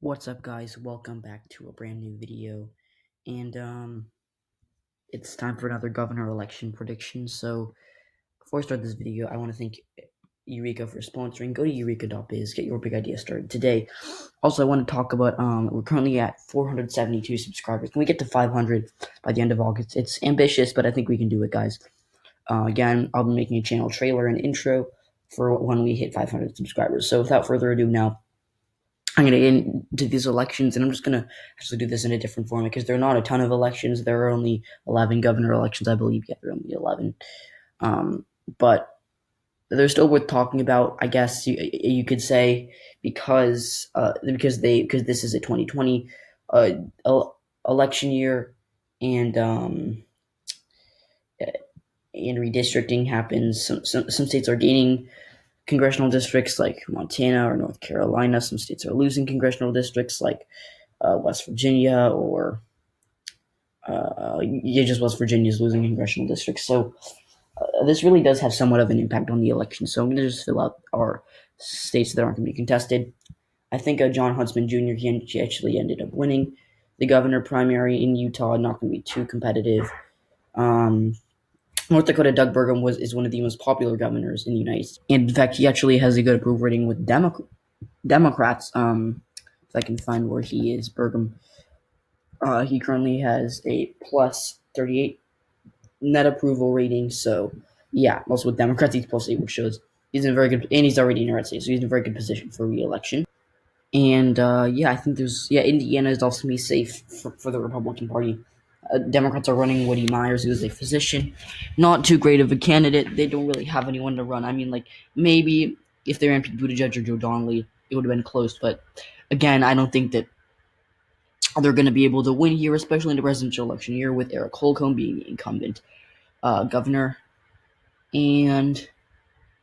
What's up, guys? Welcome back to a brand new video, and it's time for another governor election prediction. So before I start this video, I want to thank Eureka for sponsoring. Go to eureka.biz, get your big idea started today. Also, I want to talk about we're currently at 472 subscribers. Can we get to 500 by the end of August? It's ambitious, but I think we can do it, guys. Again, I'll be making a channel trailer and intro for when we hit 500 subscribers. So without further ado, now I'm going to get into these elections, and I'm just going to actually do this in a different format because there are not a ton of elections. There are only 11 governor elections, I believe. Yeah, there are only 11. But they're still worth talking about, I guess you could say, because this is a 2020 election year, and redistricting happens. Some states are gaining congressional districts like Montana or North Carolina. Some states are losing congressional districts like West Virginia or just West Virginia is losing congressional districts. So this really does have somewhat of an impact on the election. So I'm going to just fill out our states that aren't going to be contested. I think John Huntsman Jr. He actually ended up winning the governor primary in Utah. Not going to be too competitive. North Dakota, Doug Burgum is one of the most popular governors in the United States. And in fact, he actually has a good approval rating with Democrats. If I can find where he is, Burgum. He currently has a plus 38 net approval rating. So, yeah, also with Democrats, he's plus 8, which shows he's in a very good, and he's already in a red state, so he's in a very good position for re-election. And, I think Indiana is also going to be safe for the Republican Party. Democrats are running Woody Myers, who is a physician. Not too great of a candidate. They don't really have anyone to run. I mean, like, maybe if they ran Pete Buttigieg or Joe Donnelly, it would have been close. But, again, I don't think that they're going to be able to win here, especially in the presidential election year, with Eric Holcomb being the incumbent governor. And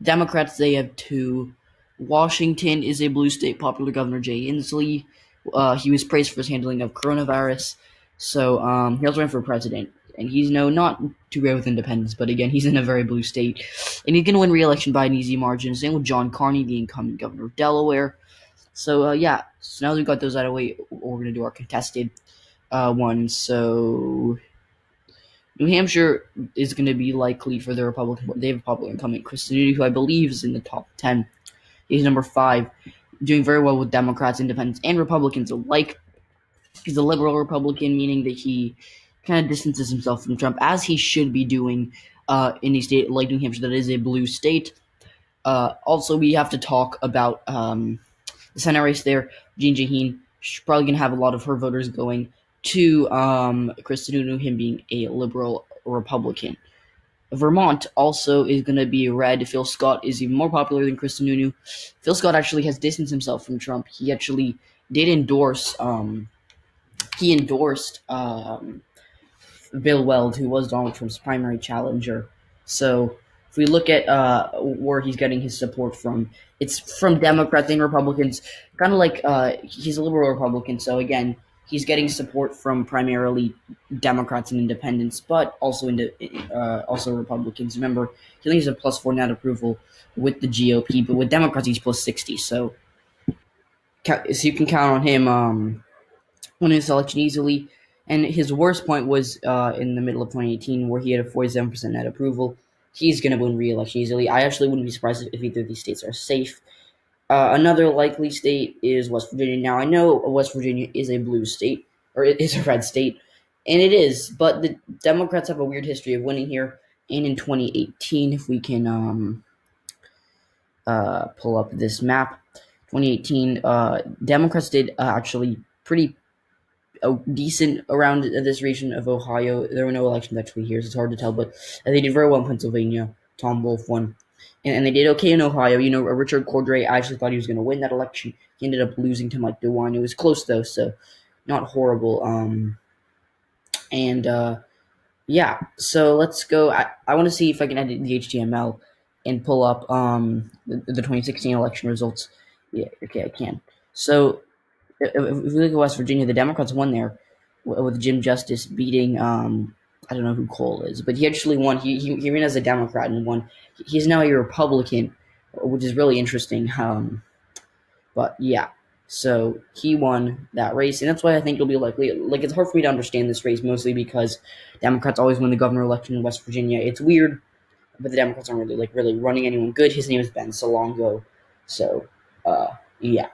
Democrats, they have two. Washington is a blue state. Popular Governor Jay Inslee. He was praised for his handling of coronavirus. So he also ran for president. And he's not too great with independence, but again, he's in a very blue state. And he's going to win re-election by an easy margin. Same with John Carney, the incumbent governor of Delaware. So, so now that we got those out of the way, we're going to do our contested one. So, New Hampshire is going to be likely for the Republican. They have a popular incumbent, Kirsten, who I believe is in the top 10. He's number 5, doing very well with Democrats, Independents, and Republicans alike. He's a liberal Republican, meaning that he kind of distances himself from Trump, as he should be doing in a state like New Hampshire that is a blue state. Also, we have to talk about the Senate race there. Jean Jaheen, she's probably going to have a lot of her voters going to Kristen Sununu, him being a liberal Republican. Vermont also is going to be red. Phil Scott is even more popular than Kristen Sununu. Phil Scott actually has distanced himself from Trump. He actually did endorse. He endorsed Bill Weld, who was Donald Trump's primary challenger. So if we look at where he's getting his support from, it's from Democrats and Republicans. Kind of like he's a liberal Republican. So again, he's getting support from primarily Democrats and Independents, but also also Republicans. Remember, he only has a plus 4 net approval with the GOP, but with Democrats he's plus 60. So you can count on him winning this election easily. And his worst point was in the middle of 2018, where he had a 47% net approval. He's going to win re-election easily. I actually wouldn't be surprised if either of these states are safe. Another likely state is West Virginia. Now, I know West Virginia is a blue state, or it is a red state, and it is, but the Democrats have a weird history of winning here. And in 2018, if we can pull up this map, 2018, Democrats did actually pretty decent around this region of Ohio. There were no elections actually here, so it's hard to tell, but they did very well in Pennsylvania. Tom Wolf won. And they did okay in Ohio. Richard Cordray, I actually thought he was going to win that election. He ended up losing to Mike DeWine. It was close, though, so not horrible. So let's go. I want to see if I can edit the HTML and pull up the 2016 election results. Yeah, okay, I can. So if we look at West Virginia, the Democrats won there with Jim Justice beating I don't know who Cole is, but he actually won. He ran as a Democrat and won. He's now a Republican, which is really interesting. But yeah, So he won that race, and that's why I think it'll be likely. Like, it's hard for me to understand this race, mostly because Democrats always win the governor election in West Virginia. It's weird, but the Democrats aren't really running anyone good. His name is Ben Salongo. So, yeah.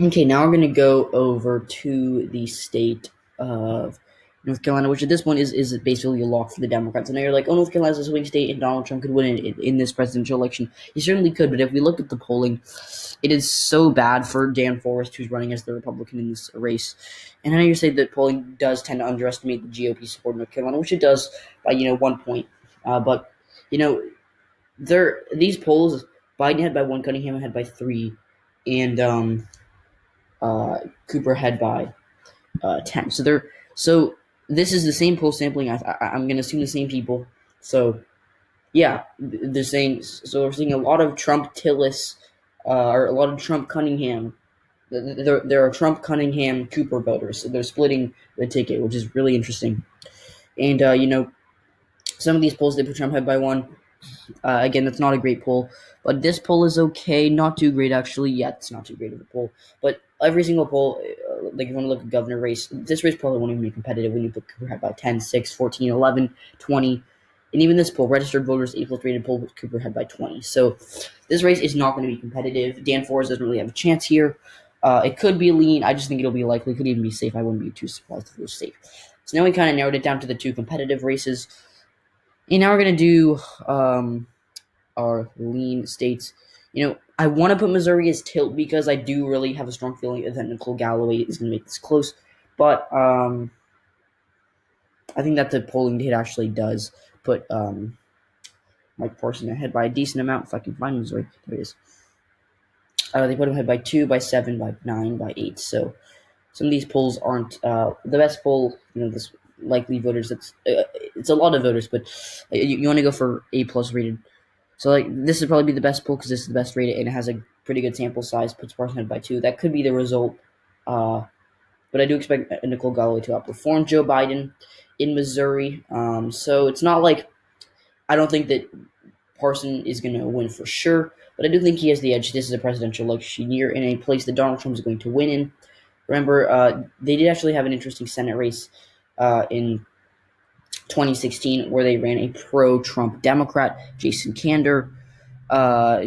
Okay, now we're gonna go over to the state of North Carolina, which at this point is basically a lock for the Democrats. And now you're like, oh, North Carolina's a swing state, and Donald Trump could win in this presidential election. He certainly could, but if we look at the polling, it is so bad for Dan Forrest, who's running as the Republican in this race. And I know you say that polling does tend to underestimate the GOP support in North Carolina, which it does by 1 point. But these polls, Biden had by 1, Cunningham had by 3, and Cooper had by 10. So this is the same poll sampling. I'm going to assume the same people. So yeah, they're saying. So we're seeing a lot of Trump Tillis, or a lot of Trump Cunningham. There are Trump Cunningham Cooper voters. So they're splitting the ticket, which is really interesting. And some of these polls they put Trump ahead by 1. Again, that's not a great poll, but this poll is okay. Not too great, actually. Yeah, it's not too great of a poll. But every single poll, like if you want to look at governor race, this race probably won't even be competitive when you put Cooper ahead by 10, 6, 14, 11, 20. And even this poll, registered voters, A+ rated poll, with Cooper ahead by 20. So this race is not going to be competitive. Dan Forrest doesn't really have a chance here. It could be lean. I just think it'll be likely. It could even be safe. I wouldn't be too surprised if it was safe. So now we kind of narrowed it down to the 2 competitive races. And now we're going to do our lean states. I want to put Missouri as tilt because I do really have a strong feeling that Nicole Galloway is going to make this close. But I think that the polling data actually does put Mike Parson ahead by a decent amount. If I can find Missouri, there it is. They put him ahead by 2, by 7, by 9, by 8. So some of these polls aren't the best poll. This likely voters. It's a lot of voters, but you want to go for A+ rated. So this would probably be the best poll because this is the best rated and it has a pretty good sample size. Puts Parson ahead by 2. That could be the result. But I do expect Nicole Galloway to outperform Joe Biden in Missouri. So it's not like I don't think that Parson is going to win for sure, but I do think he has the edge. This is a presidential election year in a place that Donald Trump is going to win in. Remember, they did actually have an interesting Senate race in 2016 where they ran a pro-Trump Democrat, Jason Kander.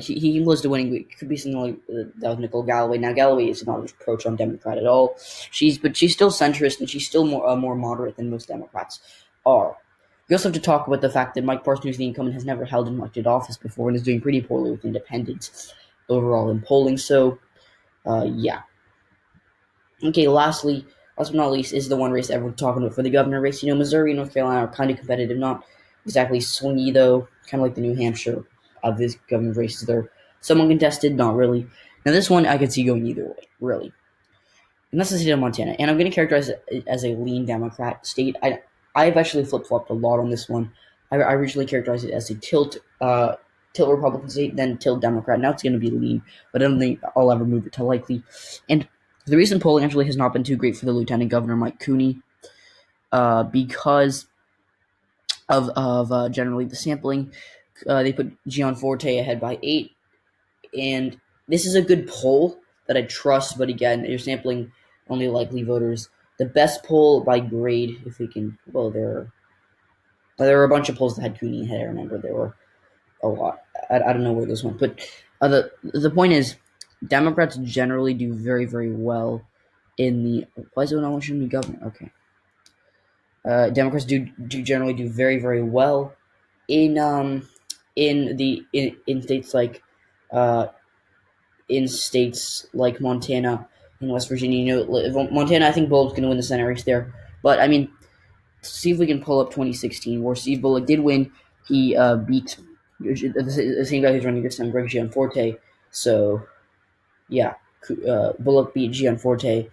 He was the winning. It could be something like that with Nicole Galloway. Now Galloway is not a pro-Trump Democrat at all. She's still centrist and she's still more moderate than most Democrats are. We also have to talk about the fact that Mike Parson, who's the incumbent, has never held an elected office before and is doing pretty poorly with independents overall in polling. So, yeah. Okay, lastly, last but not least, is the one race everyone's talking about for the governor race. Missouri and North Carolina are kind of competitive, not exactly swingy, though, kind of like the New Hampshire of this governor races. They're somewhat contested, not really. Now, this one I could see going either way, really. And that's the state of Montana. And I'm going to characterize it as a lean Democrat state. I've actually flip-flopped a lot on this one. I originally characterized it as a tilt Republican state, then tilt Democrat. Now it's going to be lean, but I don't think I'll ever move it to likely. And the recent polling actually has not been too great for the Lieutenant Governor Mike Cooney because of generally the sampling. They put Gianforte ahead by 8, and this is a good poll that I trust, but again, you're sampling only likely voters. The best poll by grade, if we can, there were a bunch of polls that had Cooney ahead. I remember there were a lot. I don't know where this went, but the point is, Democrats generally do very, very well in the. Why is it not showing me governor? Okay. Democrats do generally do very, very well in states like Montana and West Virginia. Montana, I think Bullock's going to win the Senate race there, but I mean, see if we can pull up 2016 where Steve Bullock did win. He beat the same guy who's running this time, Greg Gianforte. So, yeah, Bullock beat Gianforte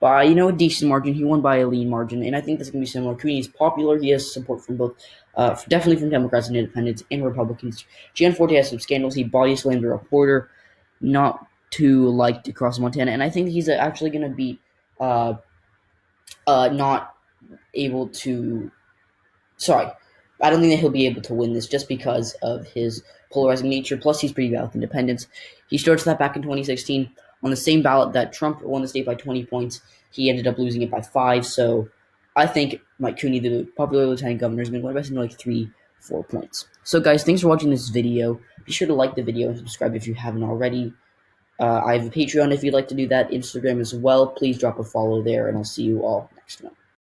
by, a decent margin. He won by a lean margin, and I think that's going to be similar. Cooney is popular. He has support from both, definitely from Democrats and Independents and Republicans. Gianforte has some scandals. He body slammed a reporter, not too liked across Montana, and I think he's actually going to be not able to. Sorry, I don't think that he'll be able to win this just because of his polarizing nature. Plus, he's pretty bad with independents. He starts that back in 2016 on the same ballot that Trump won the state by 20 points. He ended up losing it by 5. So I think Mike Cooney, the popular lieutenant governor, is going to win by something like 3-4 points. So, guys, thanks for watching this video. Be sure to like the video and subscribe if you haven't already. I have a Patreon if you'd like to do that, Instagram as well. Please drop a follow there, and I'll see you all next one.